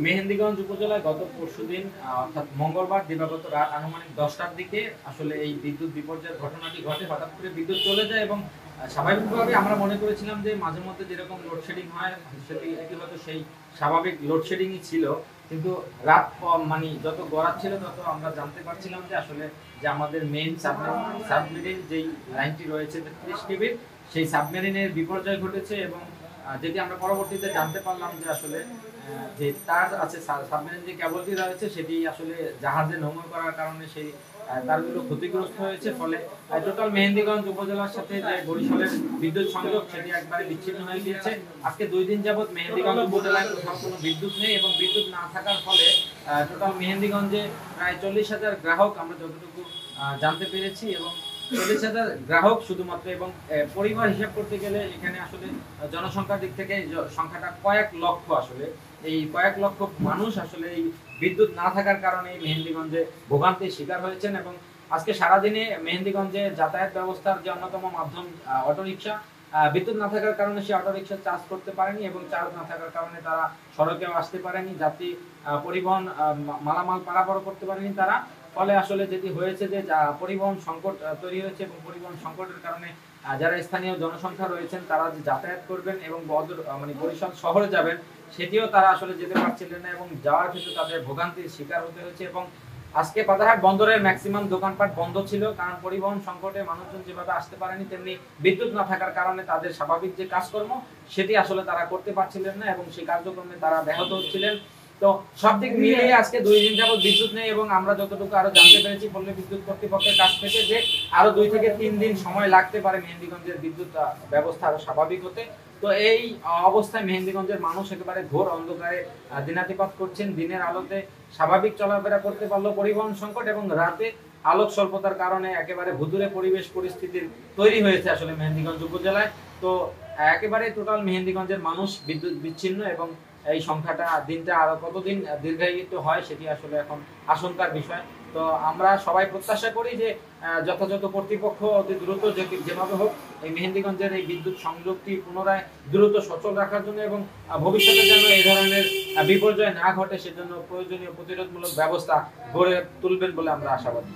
মেহেন্দিগঞ্জ উপজেলায় গত পরশুদিন অর্থাৎ মঙ্গলবার দিবাগত রাত আনুমানিক ১০টার দিকে আসলে এই বিদ্যুৎ বিপর্যয়ের ঘটনাটি ঘটে। হঠাৎ করে বিদ্যুৎ চলে যায় এবং স্বাভাবিকভাবে আমরা মনে করেছিলাম যে মাঝে মধ্যে যেরকম লোডশেডিং হয় এটি হয়তো সেই স্বাভাবিক লোডশেডিংই ছিল। কিন্তু রাত মানে যত গড়াচ্ছিল তত আমরা জানতে পারছিলাম যে আসলে যে আমাদের মেইন সাবমেরিন যেই লাইনটি রয়েছে ৩৩ কেবির সেই সাবমেরিনের বিপর্যয় ঘটেছে এবং যেটি আমরা পরবর্তীতে জানতে পারলাম যে আসলে যে তার আছে সাবমেরিন যে কেবলটি রয়েছে সেটি আসলে জাহাজে নোঙর করার কারণে সেই তারগুলো ক্ষতিগ্রস্ত হয়েছে। ফলে টোটাল মেহেন্দিগঞ্জ উপজেলার সাথে যে বরিশালের বিদ্যুৎ সংযোগ সেটি একবারে বিচ্ছিন্ন হয়ে গিয়েছে। আজকে ২ দিন যাবত মেহেন্দিগঞ্জ উপজেলায় কোথাও কোনো বিদ্যুৎ নেই এবং বিদ্যুৎ না থাকার ফলে টোটাল মেহেন্দিগঞ্জে প্রায় ৪০,০০০ গ্রাহক আমরা যতটুকু জানতে পেরেছি এবং ৪০,০০০ গ্রাহক শুধুমাত্র এবং পরিবার হিসাব করতে গেলে এখানে আসলে জনসংখ্যার দিক থেকে সংখ্যাটা কয়েক লক্ষ। আসলে এই কয়েক লক্ষ মানুষ আসলে এই বিদ্যুৎ না থাকার কারণে মেহেন্দিগঞ্জে ভোগান্তির শিকার হয়েছেন এবং আজকে সারাদিনে মেহেন্দিগঞ্জে যাতায়াত ব্যবস্থার যে অন্যতম মাধ্যম অটোরিকশা, বিদ্যুৎ না থাকার কারণে সে অটোরিকশা চার্জ করতে পারেনি এবং চার্জ না থাকার কারণে তারা সড়কেও আসতে পারেনি, যাত্রী পরিবহন মালামাল পারাপার করতে পারেনি তারা। ফলে আসলে যেটি হয়েছে যে পরিবহন সংকট তৈরি হয়েছে এবং পরিবহন সংকটের কারণে যারা স্থানীয় জনসংখ্যা রয়েছেন তারা যে যাতায়াত করবেন এবং মানে বরিশাল শহরে যাবেন সেটিও তারা আসলে যেতে পারছিলেন না এবং যাওয়ার ক্ষেত্রে তাদের ভোগান্তির শিকার হতে হয়েছে। এবং আজকে পাতারহাট বন্দরের ম্যাক্সিমাম দোকানপাট বন্ধ ছিল, কারণ পরিবহন সংকটে মানুষজন যেভাবে আসতে পারেনি তেমনি বিদ্যুৎ না থাকার কারণে তাদের স্বাভাবিক যে কাজকর্ম সেটি আসলে তারা করতে পারছিলেন না এবং সেই কার্যক্রমে তারা ব্যাহত হচ্ছিলেন। তো সব দিক মিলিয়ে আজকে ২ দিন যাবত বিদ্যুৎ নেই এবং আমরা যতটুকু আরো জানতে পেরেছি পল্লী বিদ্যুৎ কর্তৃপক্ষের কাছ থেকে যে আরো ২ থেকে ৩ দিন সময় লাগতে পারে মেহেন্দিগঞ্জের বিদ্যুৎ ব্যবস্থা আরো স্বাভাবিক হতে। তো এই অবস্থায় মেহেন্দিগঞ্জের মানুষ একেবারে ঘোর অন্ধকারে দিনাতিপাত করছেন। দিনের আলোতে স্বাভাবিক চলাফেরা করতে পারলো পরিবহন সংকট এবং রাতে আলোক স্বল্পতার কারণে একেবারে ভুতুড়ে পরিবেশ পরিস্থিতির তৈরি হয়েছে আসলে মেহেন্দিগঞ্জ উপজেলায়। তো একেবারে টোটাল মেহেন্দিগঞ্জের মানুষ বিদ্যুৎ বিচ্ছিন্ন এবং এই সংখ্যাটা দিনটা আরো কতদিন দীর্ঘায়িত হয় সেটি আসলে এখন আশঙ্কার বিষয়। তো আমরা সবাই প্রত্যাশা করি যে যথাযথ কর্তৃপক্ষ অতি দ্রুত যেভাবে হোক এই মেহেন্দিগঞ্জের এই বিদ্যুৎ সংযোগটি পুনরায় দ্রুত সচল রাখার জন্য এবং ভবিষ্যতে যেন এই ধরনের বিপর্যয় না ঘটে সেজন্য প্রয়োজনীয় প্রতিরোধমূলক ব্যবস্থা গড়ে তুলবেন বলে আমরা আশাবাদী।